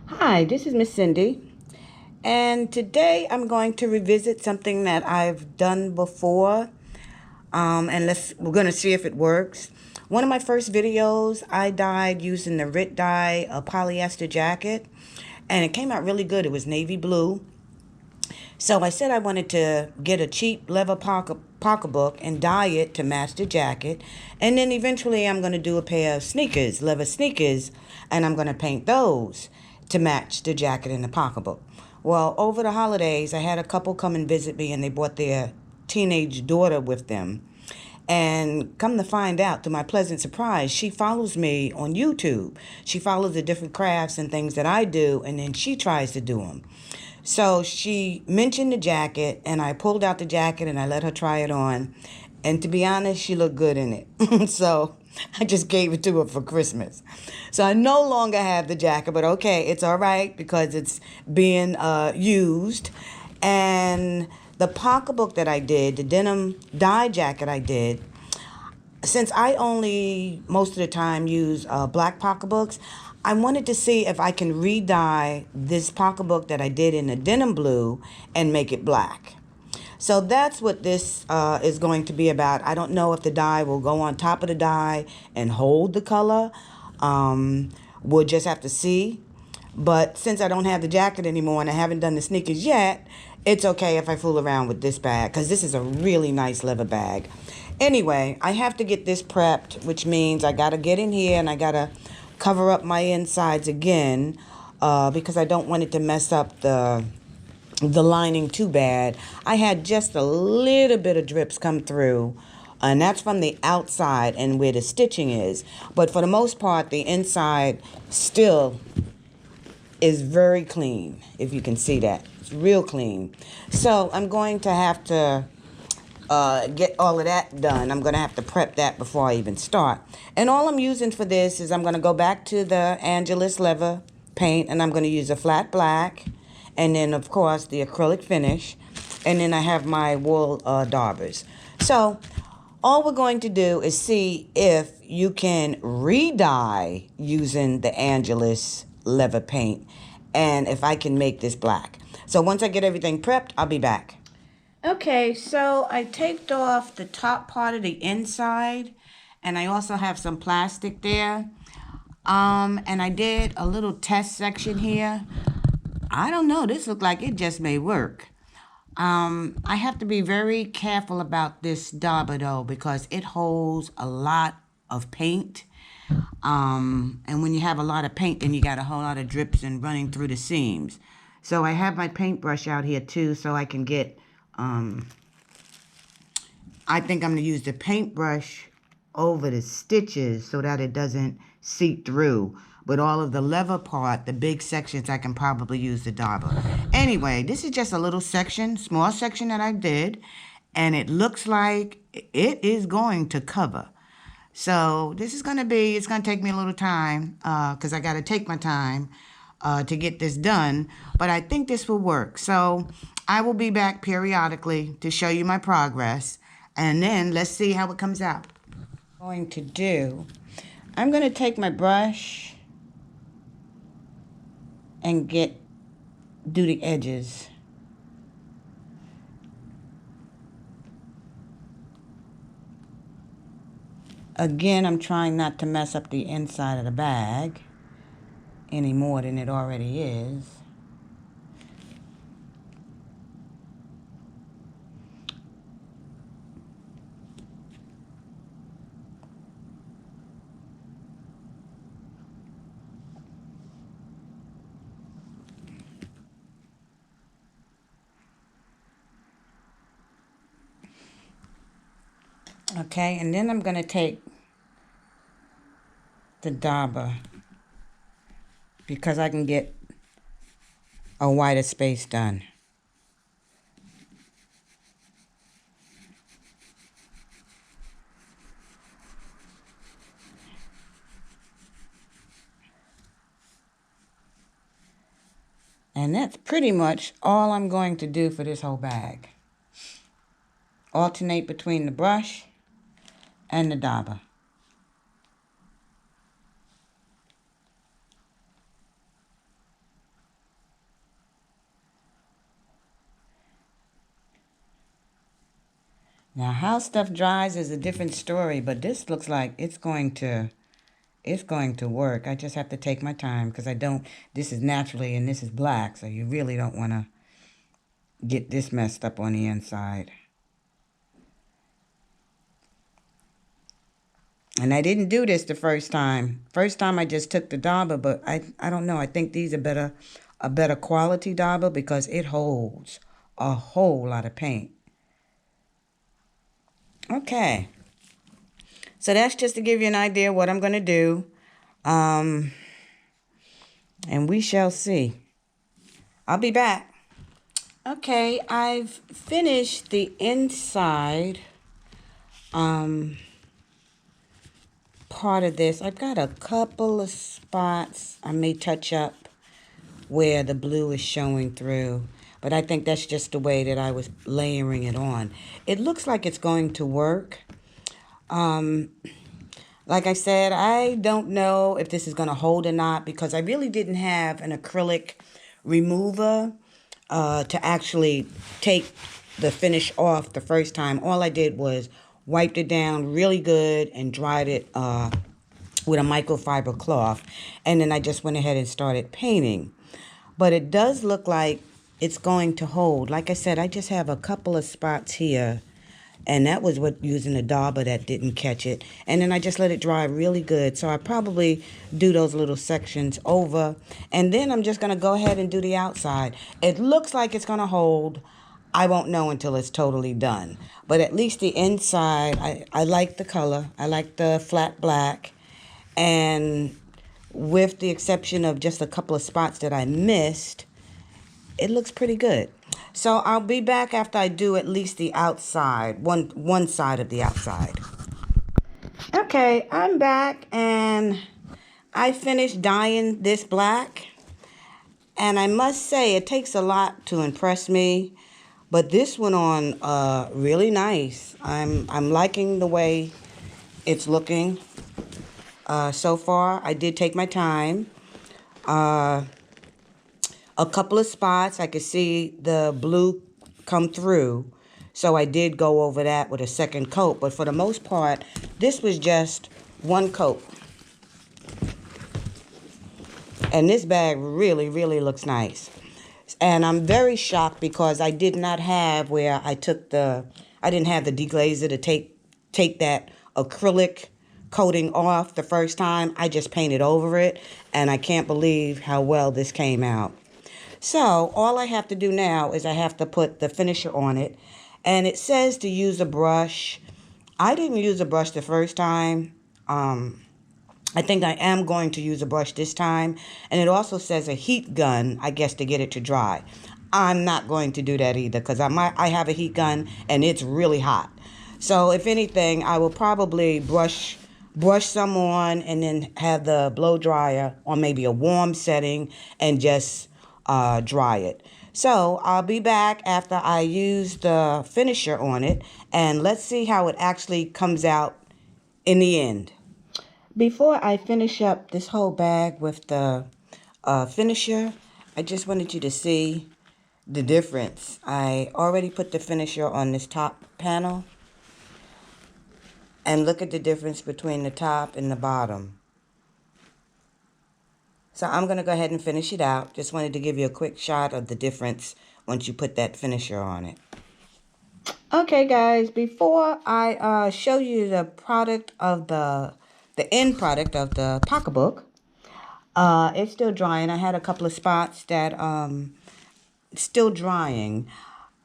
Hi, this is Miss Cindy, and today I'm going to revisit something that I've done before, and we're going to see if it works. One of my first videos, I dyed using the Rit dye, a polyester jacket, and it came out really good. It was navy blue. So I said I wanted to get a cheap leather pocketbook and dye it to match the jacket. And then eventually I'm going to do a pair of sneakers, leather sneakers, and I'm going to paint those to match the jacket and the pocketbook. Well, over the holidays, I had a couple come and visit me and they brought their teenage daughter with them. And come to find out, to my pleasant surprise, she follows me on YouTube. She follows the different crafts and things that I do, and then she tries to do them. So she mentioned the jacket, and I pulled out the jacket and I let her try it on. And to be honest, she looked good in it. So I just gave it to her for Christmas. So I no longer have the jacket, but okay, it's all right because it's being used. And the pocketbook that I did, the denim dye jacket I did, since I only most of the time use black pocketbooks, I wanted to see if I can re-dye this pocketbook that I did in a denim blue and make it black. So that's what this is going to be about. I don't know if the dye will go on top of the dye and hold the color. We'll just have to see. But since I don't have the jacket anymore and I haven't done the sneakers yet, it's okay if I fool around with this bag because this is a really nice leather bag. Anyway, I have to get this prepped, which means I got to get in here and I got to cover up my insides again because I don't want it to mess up the lining too bad. I had just a little bit of drips come through, and that's from the outside and where the stitching is. But for the most part, the inside still is very clean, if you can see that. It's real clean. So I'm going to have to get all of that done. I'm going to have to prep that before I even start. And all I'm using for this is I'm going to go back to the Angelus leather paint, and I'm going to use a flat black, and then, of course, the acrylic finish. And then I have my wool daubers. So all we're going to do is see if you can re-dye using the Angelus leather paint and if I can make this black. So once I get everything prepped, I'll be back. Okay, so I taped off the top part of the inside, and I also have some plastic there. And I did a little test section here. I don't know, this looked like it just may work. I have to be very careful about this dauber though because it holds a lot of paint. And when you have a lot of paint, then you got a whole lot of drips and running through the seams. So I have my paintbrush out here too so I can get, I think I'm going to use the paintbrush over the stitches so that it doesn't seep through. But all of the leather part, the big sections, I can probably use the dauber. Anyway, this is just a little section, small section that I did. And it looks like it is going to cover. So this is going to be, it's going to take me a little time because I got to take my time to get this done. But I think this will work. So I will be back periodically to show you my progress. And then let's see how it comes out. I'm going to take my brush and do the edges. Again, I'm trying not to mess up the inside of the bag any more than it already is. Okay, and then I'm going to take the dauber because I can get a wider space done. And that's pretty much all I'm going to do for this whole bag. Alternate between the brush and the dauber. Now, how stuff dries is a different story, but this looks like it's going to work. I just have to take my time because this is naturally and this is black, so you really don't want to get this messed up on the inside. And I didn't do this the first time. First time I just took the dauber, but I don't know. I think these are a better quality dauber because it holds a whole lot of paint. Okay. So that's just to give you an idea what I'm going to do. And we shall see. I'll be back. Okay, I've finished the inside part of this. I've got a couple of spots I may touch up where the blue is showing through, but I think that's just the way that I was layering it on. It looks like it's going to work. Like I said, I don't know if this is going to hold or not because I really didn't have an acrylic remover to actually take the finish off the first time. All I did was wiped it down really good and dried it with a microfiber cloth. And then I just went ahead and started painting. But it does look like it's going to hold. Like I said, I just have a couple of spots here. And that was what using the dauber that didn't catch it. And then I just let it dry really good. So I probably do those little sections over. And then I'm just going to go ahead and do the outside. It looks like it's going to hold. I won't know until it's totally done. But at least the inside, I like the color. I like the flat black. And with the exception of just a couple of spots that I missed, it looks pretty good. So I'll be back after I do at least the outside, one side of the outside. Okay, I'm back and I finished dyeing this black. And I must say it takes a lot to impress me, but this went on really nice. I'm liking the way it's looking so far. I did take my time. A couple of spots I could see the blue come through, so I did go over that with a second coat, but for the most part this was just one coat. And this bag really looks nice. And I'm very shocked because I did not have where I didn't have the deglazer to take that acrylic coating off the first time. I just painted over it, and I can't believe how well this came out. So all I have to do now is I have to put the finisher on it. And it says to use a brush. I didn't use a brush the first time. I think I am going to use a brush this time. And it also says a heat gun, I guess, to get it to dry. I'm not going to do that either because I have a heat gun and it's really hot. So if anything, I will probably brush some on and then have the blow dryer on maybe a warm setting and just dry it. So I'll be back after I use the finisher on it, and let's see how it actually comes out in the end. Before I finish up this whole bag with the finisher, I just wanted you to see the difference. I already put the finisher on this top panel, and look at the difference between the top and the bottom. So I'm going to go ahead and finish it out. Just wanted to give you a quick shot of the difference once you put that finisher on it. Okay, guys, before I show you the product of the end product of the pocketbook, it's still drying. I had a couple of spots that still drying.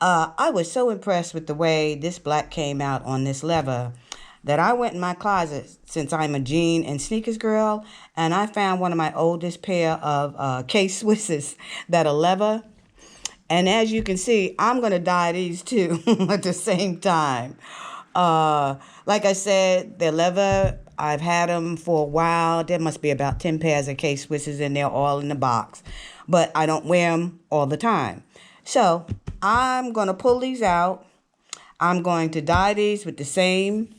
I was so impressed with the way this black came out on this leather that I went in my closet, since I'm a jean and sneakers girl, and I found one of my oldest pair of K-Swisses that are leather. And as you can see, I'm going to dye these two at the same time. Like I said, they're leather. I've had them for a while. There must be about 10 pairs of K-Swisses and they're all in the box. But I don't wear them all the time. So I'm going to pull these out. I'm going to dye these with the same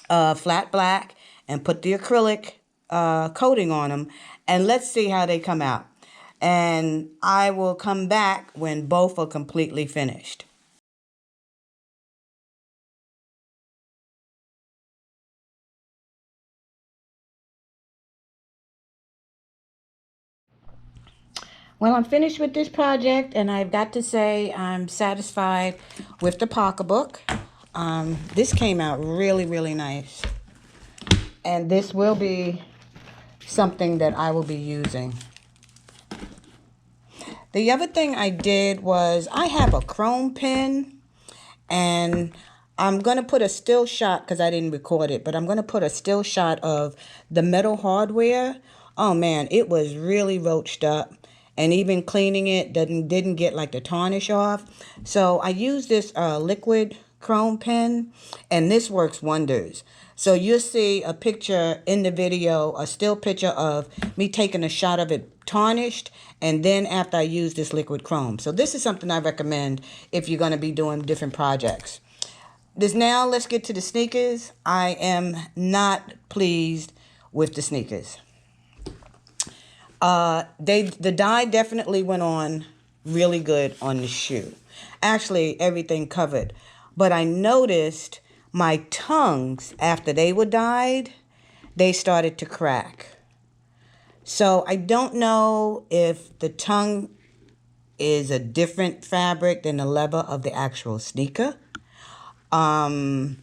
flat black and put the acrylic coating on them. And let's see how they come out. And I will come back when both are completely finished. Well, I'm finished with this project, and I've got to say I'm satisfied with the pocketbook. This came out really, really nice. And this will be something that I will be using. The other thing I did was I have a chrome pen, and I'm going to put a still shot, because I didn't record it, but I'm going to put a still shot of the metal hardware. Oh man, it was really roached up, and even cleaning it didn't get like the tarnish off. So I use this liquid chrome pen, and this works wonders. So you'll see a picture in the video, a still picture of me taking a shot of it tarnished, and then after I use this liquid chrome. So this is something I recommend if you're going to be doing different projects. Now let's get to the sneakers. I am not pleased with the sneakers. The dye definitely went on really good on the shoe. Actually, everything covered. But I noticed my tongues, after they were dyed, they started to crack. So I don't know if the tongue is a different fabric than the leather of the actual sneaker. I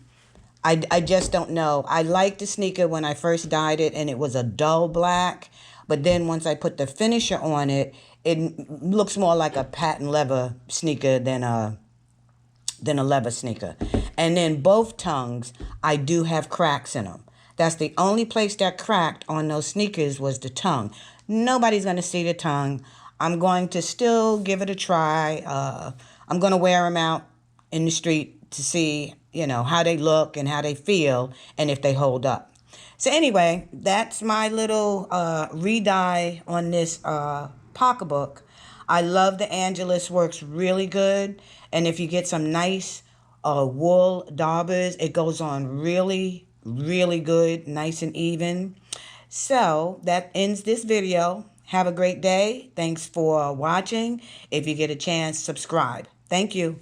just don't know. I liked the sneaker when I first dyed it, and it was a dull black. But then once I put the finisher on it, it looks more like a patent leather sneaker than a leather sneaker. And then both tongues, I do have cracks in them. That's the only place that cracked on those sneakers was the tongue. Nobody's going to see the tongue. I'm going to still give it a try. I'm going to wear them out in the street to see, how they look and how they feel and if they hold up. So anyway, that's my little re-dye on this pocketbook. I love the Angelus, works really good. And if you get some nice wool daubers, it goes on really, really good, nice and even. So that ends this video. Have a great day. Thanks for watching. If you get a chance, subscribe. Thank you.